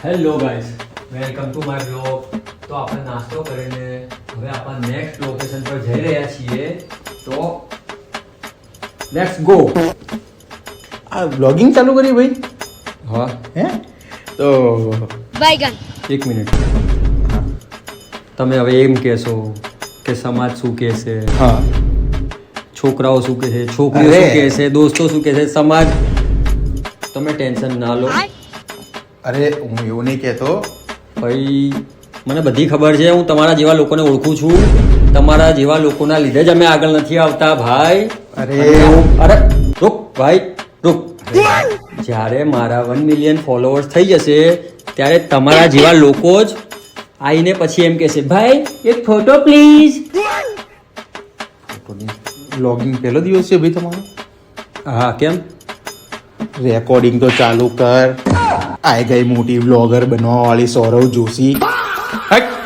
Hello guys, welcome to my blog. તો આપણે નાસ્તો કરીને હવે આપણે નેક્સ્ટ લોકેશન પર જઈ રહ્યા છીએ. તો લેટ્સ ગો. આ બ્લોગિંગ ચાલુ કરી ભાઈ? હા, હે તો बैगन એક મિનિટ. તમે હવે એમ કહેશો કે સમાજ શું કહેશે, હા છોકરાઓ શું કહે છે, છોકરીઓ અરે. શું કહે છે, દોસ્તો શું કહે છે, સમાજ. તમે ટેન્શન ના લો અરે હું એવું નહીં કહેતો. ભાઈ, મને બધી ખબર છે. હું તમારા જેવા લોકોને ઓળખું છું. તમારા જેવા લોકોના લીધે જ અમે આગળ નથી આવતા ભાઈ. અરે રૂક ભાઈ, રૂક. જ્યારે મારા 1 મિલિયન ફોલોઅર્સ થઈ જશે ત્યારે તમારા જેવા લોકો જ આવીને પછી એમ કહેશે, ભાઈ એક ફોટો પ્લીઝ. બ્લોગિંગ પહેલો દિવસ છે ભાઈ તમારો? હા, કેમ? રેકોર્ડિંગ તો ચાલુ કર. આઈ ગઈ મોટી બ્લોગર બનવા વાળી સૌરવ જોશી. હટ.